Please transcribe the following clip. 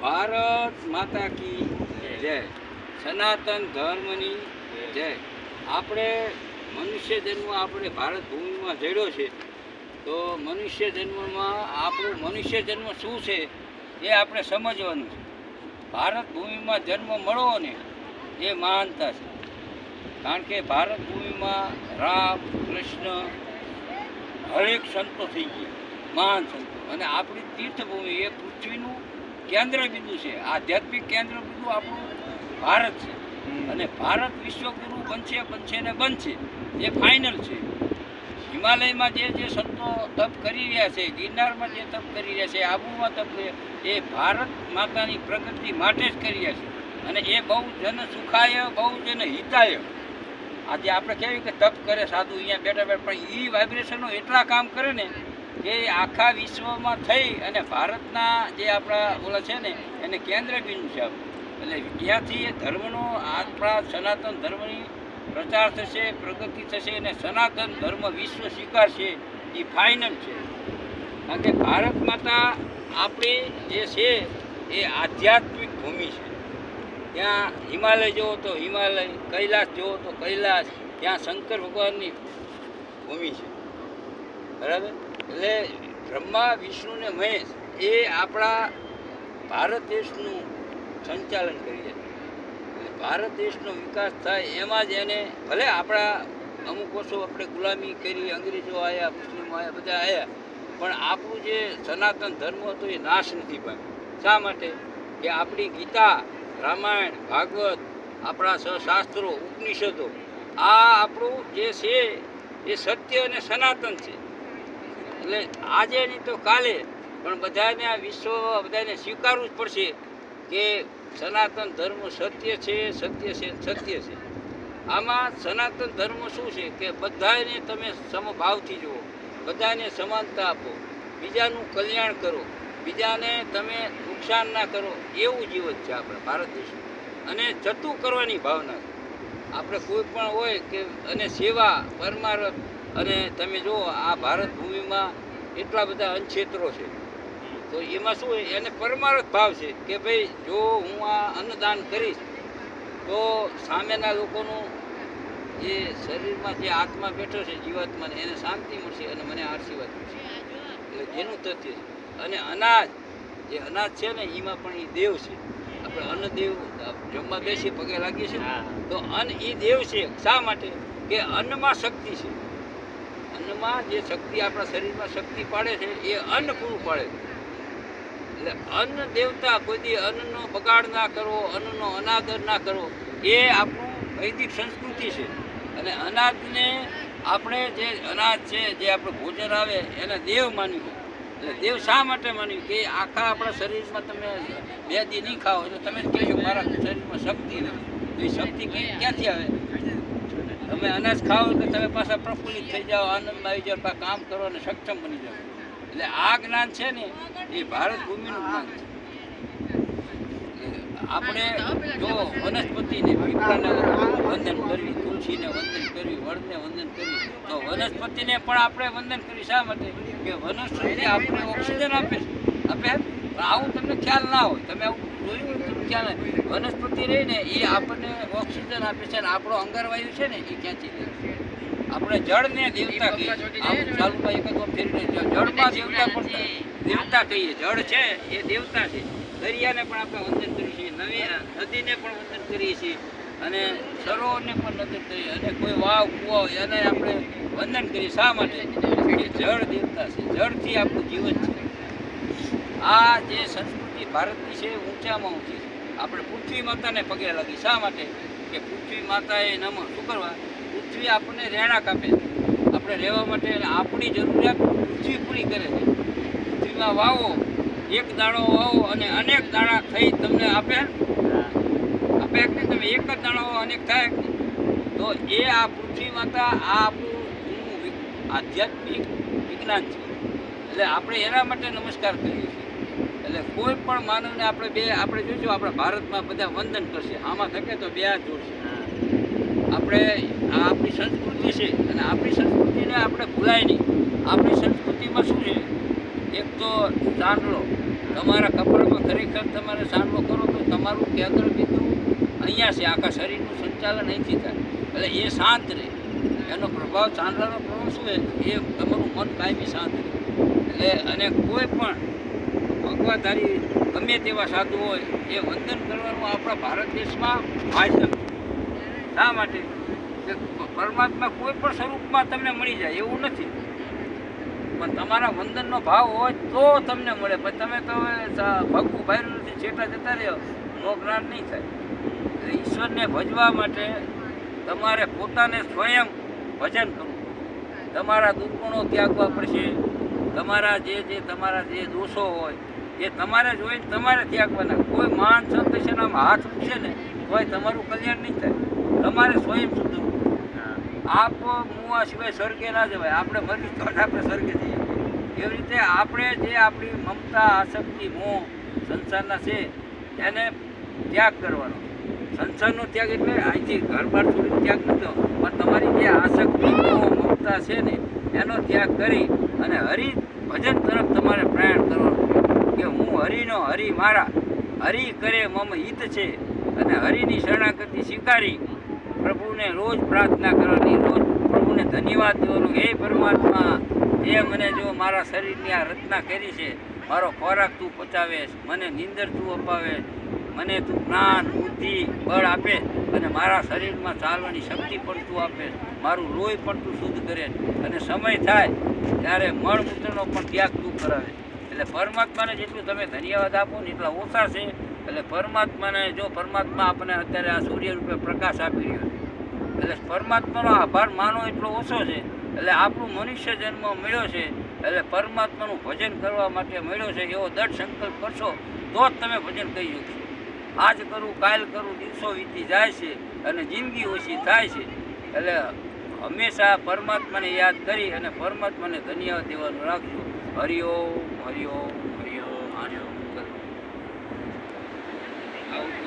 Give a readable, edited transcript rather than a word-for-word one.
ભારત માતા કી જય. સનાતન ધર્મની જય. આપણે મનુષ્ય જન્મ આપણે ભારત ભૂમિમાં જડ્યો છે, તો મનુષ્ય જન્મમાં આપણું મનુષ્ય જન્મ શું છે એ આપણે સમજવાનું છે. ભારત ભૂમિમાં જન્મ મળવો ને એ મહાનતા છે. કારણ કે ભારત ભૂમિમાં રામ કૃષ્ણ હરેક સંતો થઈ ગયા, મહાન સંતો. અને આપણી તીર્થભૂમિ એ પૃથ્વીનું કેન્દ્ર બિંદુ છે. આધ્યાત્મિક કેન્દ્ર બિંદુ આપણું ભારત છે. અને ભારત વિશ્વગુરુ બનશે ને બનશે, એ ફાઇનલ છે. હિમાલયમાં જે સંતો તપ કરી રહ્યા છે, ગિરનારમાં જે તપ કરી રહ્યા છે, આબુમાં તપ કરી રહ્યા, એ ભારત માતાની પ્રગતિ માટે જ કરી રહ્યા છે. અને એ બહુ જન સુખાય, બહુ જન હિતાય. આજે આપણે કહેવાય કે તપ કરે સાધુ અહીંયા બેઠા બેઠા, પણ એ વાઇબ્રેશનો એટલા કામ કરે ને કે આખા વિશ્વમાં થઈ અને ભારતના જે આપણા ઓલા છે ને એને કેન્દ્ર બિંદુ છે આપણું. એટલે ત્યાંથી એ ધર્મનો આપણા સનાતન ધર્મની પ્રચાર થશે, પ્રગતિ થશે અને સનાતન ધર્મ વિશ્વ સ્વીકારશે, એ ફાઇનલ છે. કારણ કે ભારત માતા આપણી જે છે એ આધ્યાત્મિક ભૂમિ છે. ત્યાં હિમાલય જુઓ તો હિમાલય, કૈલાસ જુઓ તો કૈલાસ, ત્યાં શંકર ભગવાનની ભૂમિ છે. બરાબર? એટલે બ્રહ્મા વિષ્ણુ ને મહેશ એ આપણા ભારત દેશનું સંચાલન કરીએ. ભારત દેશનો વિકાસ થાય એમાં જ એને, ભલે આપણા અમુક વર્ષો આપણે ગુલામી કરી, અંગ્રેજો આવ્યા, મુસ્લિમો આવ્યા, બધા આવ્યા, પણ આપણું જે સનાતન ધર્મ હતો એ નાશ નથી પામ્યો. શા માટે? કે આપણી ગીતા, રામાયણ, ભાગવત, આપણા શાસ્ત્રો, ઉપનિષદો, આ આપણું જે છે એ સત્ય અને સનાતન છે. એટલે આજે નહીં તો કાલે પણ બધાને આ વિશ્વ બધાને સ્વીકારવું જ પડશે કે સનાતન ધર્મ સત્ય છે, સત્ય છે, સત્ય છે. આમાં સનાતન ધર્મ શું છે કે બધાને તમે સમભાવથી જુઓ, બધાને સમાનતા આપો, બીજાનું કલ્યાણ કરો, બીજાને તમે નુકસાન ના કરો, એવું જીવન છે આપણે ભારત દેશનું. અને જતું કરવાની ભાવના છે આપણે કોઈ પણ હોય કે, અને સેવા પરમારથ. અને તમે જુઓ આ ભારત ભૂમિમાં એટલા બધા અન્નક્ષેત્રો છે, તો એમાં શું હોય, એને પરમારથ ભાવ છે કે ભાઈ જો હું આ અન્નદાન કરીશ તો સામેના લોકોનું જે શરીરમાં જે આત્મા બેઠો છે, જીવાત્માને, એને શાંતિ મળશે અને મને આશીર્વાદ મળશે. એટલે જેનું તથ્ય છે. અને અનાજ, જે અનાજ છે ને એમાં પણ એ દેવ છે. આપણે અન્નદેવ જમવા બેસી પગે લાગીએ છીએ તો અન્ન એ દેવ છે. શા માટે? કે અન્નમાં શક્તિ છે. અન્નમાં જે શક્તિ આપણા શરીરમાં શક્તિ પાડે છે એ અન્ન પૂરું પાડે છે. એટલે અન્ન દેવતા, કોઈ દી અન્નનો બગાડ ના કરવો, અન્નનો અનાદર ના કરવો, એ આપણું વૈદિક સંસ્કૃતિ છે. અને અનાજને આપણે જે અનાજ છે, જે આપણું ભોજન આવે, એને દેવ માન્યું. એટલે દેવ શા માટે માન્યું? કે આખા આપણા શરીરમાં તમે 2 દી નહીં ખાઓ એટલે તમે જ કહેશો મારા શરીરમાં શક્તિ નથી. એ શક્તિ ક્યાંથી આવે? તમે અનાજ ખાઓ એટલે તમે પાછા પ્રફુલ્લિત થઈ જાઓ, આનંદમાં આવી જાઓ, કામ કરો અને સક્ષમ બની જાઓ. એટલે આ જ્ઞાન છે ને એ ભારત ભૂમિનું જ્ઞાન છે. આપણે જો વનસ્પતિને, પીપળાને વંદન કરવી, તુલસીને વંદન કરવી, વડને વંદન કરવી, તો વનસ્પતિને પણ આપણે વંદન કરવી. શા માટે? કે વનસ્પતિ આપણે ઓક્સિજન આપે છે. પણ આવું તમને ખ્યાલ ના હોય, તમે આવું જોયું તમને ખ્યાલ નહીં. વનસ્પતિ રહીને એ આપણને ઓક્સિજન આપે છે અને આપણો અંગારવાયુ છે ને એ ક્યાંથી લે છે? આપણે જળને દેવતા કહીએ. આવું ચાલુમાં એક જ ફેરવી જળમાં દેવતા પણ દેવતા કહીએ. જળ છે એ દેવતા છે. દરિયાને પણ આપણે વંદન કરીએ છીએ, નદીને પણ વંદન કરીએ છીએ, અને સરોવરને પણ વંદન કરીએ, અને કોઈ વાવ કૂવો એને આપણે વંદન કરીએ. શા માટે? કે જળ દેવતા છે. જળથી આપણું જીવન છે. આ જે સંસ્કૃતિ ભારતની છે ઊંચામાં ઊંચી છે. આપણે પૃથ્વી માતાને પગે લાગી. શા માટે? કે પૃથ્વી માતાએ નમઃ. શું કરવા? પૃથ્વી આપણને રહેણાંક આપે છે. આપણે રહેવા માટે આપણી જરૂરિયાત પૃથ્વી પૂરી કરે છે. પૃથ્વીમાં વાવો, એક દાણો વાવો અને અનેક દાણા થઈ તમને આપે. આપે કે નહીં? તમે એક જ દાણો વાવો અનેક થાય કે નહીં? તો એ આ પૃથ્વી માતા આ આપણું આધ્યાત્મિક વિજ્ઞાન છે. એટલે આપણે એના માટે નમસ્કાર કરીએ છીએ. એટલે કોઈ પણ માનવને આપણે જોઈશું આપણા ભારતમાં બધા વંદન કરશે. આમાં થકે તો 2 હાથ જોડશે. આપણે આ આપણી સંસ્કૃતિ છે અને આપણી સંસ્કૃતિને આપણે ભૂલાય નહીં. આપણી સંસ્કૃતિમાં શું છે? એક તો ચાંદલો, તમારા કપડામાં ખરેખર તમારે સાંભળો કરો તો તમારું કેન્દ્ર બિંદુ અહીંયા છે, આખા શરીરનું સંચાલન અહીંથી થાય. એટલે એ શાંત રહે, એનો પ્રભાવ ચાંદલાનો પ્રભાવ શું છે, એ તમારું મન કાયમી શાંત રહે. એટલે અને કોઈ પણ ભગવાધારી ગમે તેવા સાધુ હોય એ વંદન કરવાનું આપણા ભારત દેશમાં માધ્યમ. શા માટે કે પરમાત્મા કોઈ પણ સ્વરૂપમાં તમને મળી જાય એવું નથી, પણ તમારા વંદનનો ભાવ હોય તો તમને મળે. પણ તમે તો ભગવું ભાઈ નથી, છેટા જતા રહ્યો તો જ્ઞાન નહીં થાય. એટલે ઈશ્વરને ભજવા માટે તમારે પોતાને સ્વયં ભજન કરવું, તમારા દુર્ગુણો ત્યાગવા પડશે, તમારા જે દોષો હોય એ તમારે જોઈને તમારે ત્યાગવાના. કોઈ માન સંત છે ને આમ હાથ મૂકશે ને તોય તમારું કલ્યાણ નહીં થાય, તમારે સ્વયં સુધરવું. આપ મુવા સિવાય સ્વર્ગે ના જવાય, આપણે મરી તો જ આપણે સ્વર્ગે જઈએ. એવી રીતે આપણે જે આપણી મમતા, આસક્તિ, મોહ સંસારના છે એને ત્યાગ કરવાનો. સંસારનો ત્યાગ એટલે અહીંથી ઘર બાર છોડીને ત્યાગ નતો, પણ તમારી જે આસક્તિ, મોહ, મમતા છે ને એનો ત્યાગ કરી અને હરિ ભજન તરફ તમારે પ્રયાણ કરવાનું કે હું હરિનો હરિ મારા, હરિ કરે મમ હિત છે. અને હરિની શરણાગતિ સ્વીકારી પ્રભુને રોજ પ્રાર્થના કરવાની, રોજ પ્રભુને ધન્યવાદ દેવાનો. હે પરમાત્મા, એ મને જો મારા શરીરની આ રચના કરી છે, મારો ખોરાક તું પચાવે, મને નીંદર તું અપાવે, મને તું જ્ઞાન, બુદ્ધિ, બળ આપે અને મારા શરીરમાં ચાલવાની શક્તિ પણ તું આપે, મારું લોહી પણ તું શુદ્ધ કરે અને સમય થાય ત્યારે મળમૂત્રનો પણ ત્યાગ તું કરાવે. એટલે પરમાત્માને જેટલું તમે ધન્યવાદ આપો ને એટલા ઓછા છે. એટલે પરમાત્માને જો પરમાત્મા આપણને અત્યારે આ સૂર્ય રૂપે પ્રકાશ આપી રહ્યો છે, એટલે પરમાત્માનો આભાર માનો એટલો ઓછો છે. એટલે આપણું મનુષ્ય જન્મ મળ્યો છે, એટલે પરમાત્માનું ભજન કરવા માટે મળ્યો છે એવો દૃઢ સંકલ્પ કરશો તો જ તમે ભજન કરી શકશો. આજ કરું કાલ કરું, દિવસો વીતી જાય છે અને જિંદગી ઓછી થાય છે. એટલે હંમેશા પરમાત્માને યાદ કરી અને પરમાત્માને ધન્યવાદ દેવાનું રાખજો. હરિઓમ હરિઓમ હરિઓમ હરિઓમ.